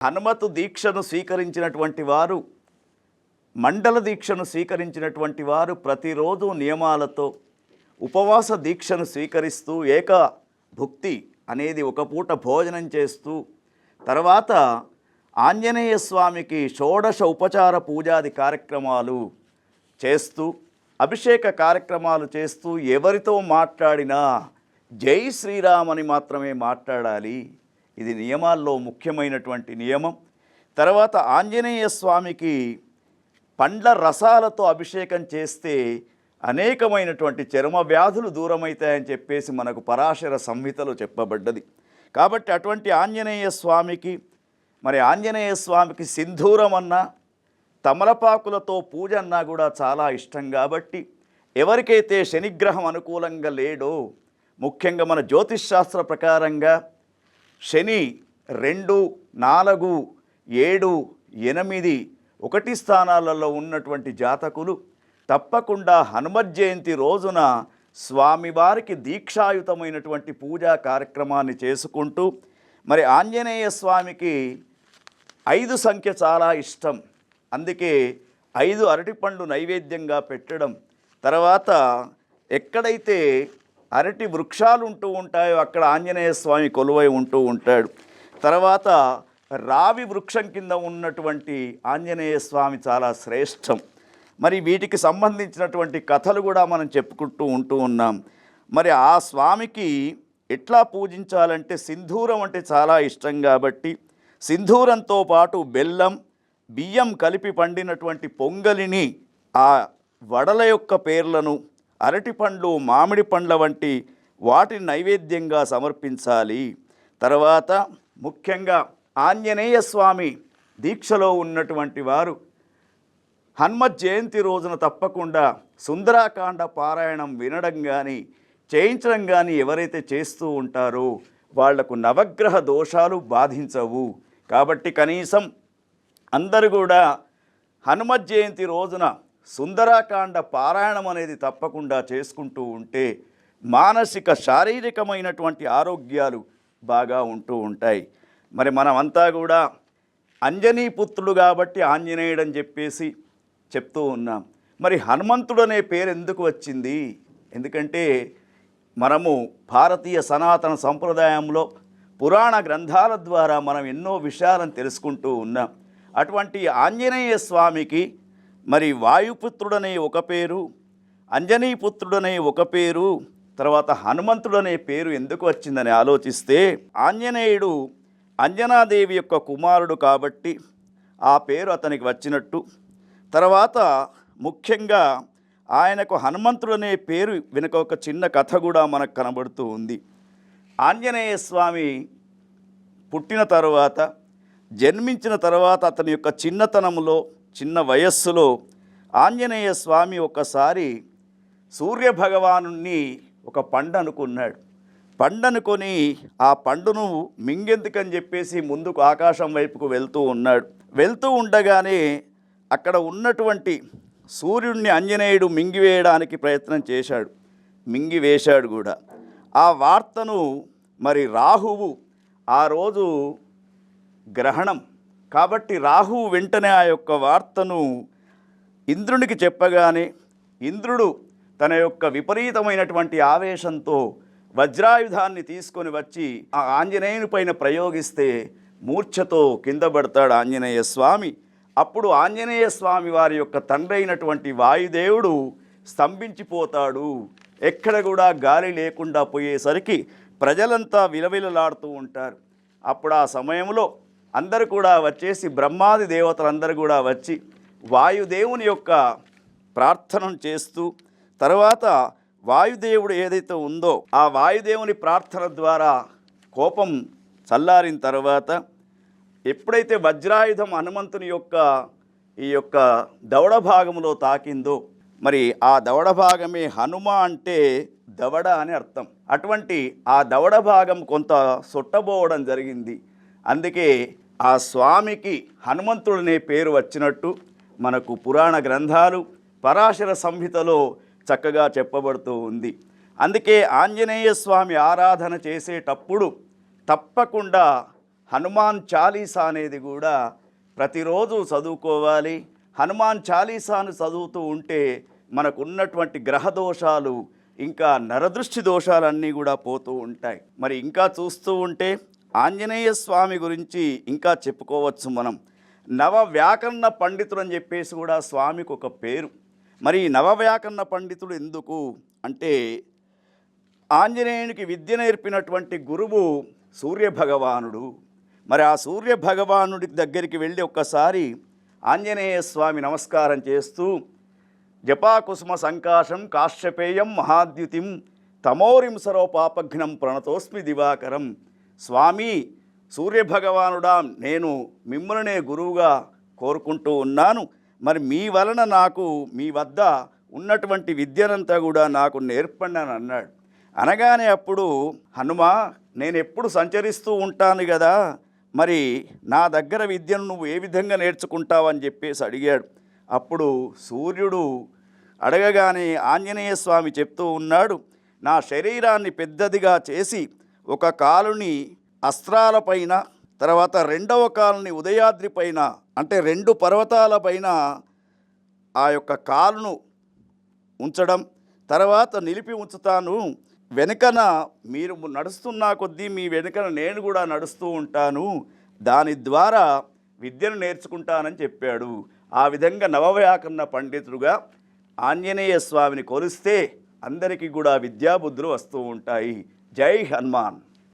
హనుమతు దీక్షను స్వీకరించినటువంటి వారు, మండల దీక్షను స్వీకరించినటువంటి వారు ప్రతిరోజు నియమాలతో ఉపవాస దీక్షను స్వీకరిస్తూ ఏక భుక్తి అనేది ఒక పూట భోజనం చేస్తూ తర్వాత ఆంజనేయ స్వామికి షోడశ ఉపచార పూజాది కార్యక్రమాలు చేస్తూ అభిషేక కార్యక్రమాలు చేస్తూ ఎవరితో మాట్లాడినా జై శ్రీరామ్ అని మాత్రమే మాట్లాడాలి. ఇది నియమాల్లో ముఖ్యమైనటువంటి నియమం. తర్వాత ఆంజనేయ స్వామికి పండ్ల రసాలతో అభిషేకం చేస్తే అనేకమైనటువంటి చర్మ వ్యాధులు దూరమవుతాయని చెప్పేసి మనకు పరాశర సంహితలో చెప్పబడ్డది. కాబట్టి అటువంటి ఆంజనేయ స్వామికి ఆంజనేయ స్వామికి సింధూరం అన్నా తమలపాకులతో పూజ అన్నా కూడా చాలా ఇష్టం. కాబట్టి ఎవరికైతే శనిగ్రహం అనుకూలంగా లేడో, ముఖ్యంగా మన జ్యోతిష్ శాస్త్ర ప్రకారంగా శని 2, 4, 7, 8, 1 స్థానాలలో ఉన్నటువంటి జాతకులు తప్పకుండా హనుమత్ జయంతి రోజున స్వామివారికి దీక్షాయుతమైనటువంటి పూజా కార్యక్రమాన్ని చేసుకుంటూ ఆంజనేయ స్వామికి 5 సంఖ్య చాలా ఇష్టం. అందుకే 5 అరటిపండ్లు నైవేద్యంగా పెట్టడం, తర్వాత ఎక్కడైతే అరటి వృక్షాలు ఉంటూ ఉంటాయో అక్కడ ఆంజనేయ స్వామి కొలువై ఉంటూ ఉంటాడు. తర్వాత రావి వృక్షం కింద ఉన్నటువంటి ఆంజనేయ స్వామి చాలా శ్రేష్టం. వీటికి సంబంధించినటువంటి కథలు కూడా మనం చెప్పుకుంటూ ఉన్నాం. ఆ స్వామికి ఎట్లా పూజించాలంటే సింధూరం అంటే చాలా ఇష్టం కాబట్టి సింధూరంతో పాటు బెల్లం, బియ్యం కలిపి పండినటువంటి పొంగలిని, ఆ వడల యొక్క పేర్లను, అరటిపండ్లు, మామిడి పండ్ల వంటి వాటిని నైవేద్యంగా సమర్పించాలి. తర్వాత ముఖ్యంగా ఆంజనేయ స్వామి దీక్షలో ఉన్నటువంటి వారు హనుమత్ జయంతి రోజున తప్పకుండా సుందరాకాండ పారాయణం వినడం కానీ చేయించడం కానీ ఎవరైతే చేస్తూ ఉంటారో వాళ్లకు నవగ్రహ దోషాలు బాధించవు. కాబట్టి కనీసం అందరూ కూడా హనుమత్ జయంతి రోజున సుందరాకాండ పారాయణం అనేది తప్పకుండా చేసుకుంటూ ఉంటే మానసిక శారీరకమైనటువంటి ఆరోగ్యాలు బాగా ఉంటూ ఉంటాయి. మనమంతా కూడా అంజనీపుత్రుడు కాబట్టి ఆంజనేయుడు అని చెప్పేసి చెప్తూ ఉన్నాం. హనుమంతుడు అనే పేరు ఎందుకు వచ్చింది? ఎందుకంటే మనము భారతీయ సనాతన సంప్రదాయంలో పురాణ గ్రంథాల ద్వారా మనం ఎన్నో విషయాలను తెలుసుకుంటూ ఉన్నాం. అటువంటి ఆంజనేయ స్వామికి వాయుపుత్రుడనే ఒక పేరు, అంజనీపుత్రుడనే ఒక పేరు, తర్వాత హనుమంతుడనే పేరు ఎందుకు వచ్చిందని ఆలోచిస్తే ఆంజనేయుడు అంజనాదేవి యొక్క కుమారుడు కాబట్టి ఆ పేరు అతనికి వచ్చినట్టు. తర్వాత ముఖ్యంగా ఆయనకు హనుమంతుడనే పేరు వెనుక ఒక చిన్న కథ కూడా మనకు కనబడుతూ ఉంది. ఆంజనేయ స్వామి పుట్టిన తర్వాత, జన్మించిన తర్వాత అతని యొక్క చిన్నతనంలో, చిన్న వయస్సులో ఆంజనేయ స్వామి ఒకసారి సూర్యభగవాను ఒక పండు అనుకున్నాడు. పండనుకొని ఆ పండును మింగెందుకని చెప్పేసి ముందుకు ఆకాశం వైపుకు వెళ్తూ ఉన్నాడు. వెళ్తూ ఉండగానే అక్కడ ఉన్నటువంటి సూర్యుడిని ఆంజనేయుడు మింగివేయడానికి ప్రయత్నం చేశాడు, మింగివేశాడు కూడా. ఆ వార్తను రాహువు, ఆ రోజు గ్రహణం కాబట్టి రాహువు వెంటనే ఆ యొక్క వార్తను ఇంద్రునికి చెప్పగానే ఇంద్రుడు తన యొక్క విపరీతమైనటువంటి ఆవేశంతో వజ్రాయుధాన్ని తీసుకొని వచ్చి ఆ ఆంజనేయుని పైన ప్రయోగిస్తే మూర్ఛతో కింద పడతాడు ఆంజనేయ స్వామి. అప్పుడు ఆంజనేయ స్వామి వారి యొక్క తండ్రి అయినటువంటి వాయుదేవుడు స్తంభించిపోతాడు. ఎక్కడ కూడా గాలి లేకుండా పోయేసరికి ప్రజలంతా విలవిలలాడుతూ ఉంటారు. అప్పుడు ఆ సమయంలో అందరూ కూడా వచ్చేసి, బ్రహ్మాది దేవతలందరూ కూడా వచ్చి వాయుదేవుని యొక్క ప్రార్థన చేస్తూ, తర్వాత వాయుదేవుడు ఏదైతే ఉందో ఆ వాయుదేవుని ప్రార్థన ద్వారా కోపం చల్లారిన తర్వాత ఎప్పుడైతే వజ్రాయుధం హనుమంతుని యొక్క ఈ యొక్క దవడ భాగంలో తాకిందో, ఆ దవడ భాగమే హనుమ అంటే దవడ అని అర్థం. అటువంటి ఆ దవడ భాగం కొంత సొట్టబోవడం జరిగింది. అందుకే ఆ స్వామికి హనుమంతుడనే పేరు వచ్చినట్టు మనకు పురాణ గ్రంథాలు, పరాశర సంహితలో చక్కగా చెప్పబడుతూ ఉంది. అందుకే ఆంజనేయ స్వామి ఆరాధన చేసేటప్పుడు తప్పకుండా హనుమాన్ చాలీసా అనేది కూడా ప్రతిరోజు చదువుకోవాలి. హనుమాన్ చాలీసాను చదువుతూ ఉంటే మనకున్నటువంటి గ్రహ దోషాలు ఇంకా నరదృష్టి దోషాలన్నీ కూడా పోతూ ఉంటాయి. మరి ఇంకా చూస్తూ ఉంటే ఆంజనేయ స్వామి గురించి ఇంకా చెప్పుకోవచ్చు మనం. నవ వ్యాకరణ పండితుడు అని చెప్పేసి కూడా స్వామికి ఒక పేరు. మరి నవ వ్యాకరణ పండితుడు ఎందుకు అంటే ఆంజనేయునికి విద్య నేర్పినటువంటి గురువు సూర్యభగవానుడు. మరి ఆ సూర్యభగవానుడి దగ్గరికి వెళ్ళి ఒక్కసారి ఆంజనేయ స్వామి నమస్కారం చేస్తూ జపాకుసుమ సంకాశం కాశ్యపేయం మహాద్యుతిం తమోరిం సరోపాపఘ్నం ప్రణతోస్మి దివాకరం. స్వామి సూర్యభగవానుడా, నేను మిమ్మల్నే గురువుగా కోరుకుంటూ ఉన్నాను. మరి మీ వలన నాకు మీ వద్ద ఉన్నటువంటి విద్యనంతా కూడా నాకు నేర్పండి అని అన్నాడు. అనగానే అప్పుడు హనుమా, నేను ఎప్పుడు సంచరిస్తూ ఉంటాను కదా, మరి నా దగ్గర విద్యను నువ్వు ఏ విధంగా నేర్చుకుంటావని చెప్పేసి అడిగాడు. అప్పుడు సూర్యుడు అడగగానే ఆంజనేయ స్వామి చెప్తూ ఉన్నాడు, నా శరీరాన్ని పెద్దదిగా చేసి ఒక కాలుని అస్త్రాలపైన, తర్వాత రెండవ కాలుని ఉదయాద్రి పైన, అంటే 2 పర్వతాలపైన ఆ యొక్క కాలును ఉంచడం, తర్వాత నిలిపి ఉంచుతాను. వెనుకన మీరు నడుస్తున్న కొద్దీ మీ వెనుకన నేను కూడా నడుస్తూ ఉంటాను. దాని ద్వారా విద్యను నేర్చుకుంటానని చెప్పాడు. ఆ విధంగా నవవ్యాకరణ పండితుడుగా ఆంజనేయ స్వామిని కొలిస్తే అందరికీ కూడా విద్యాబుద్ధులు వస్తూ ఉంటాయి. జై హనుమాన్.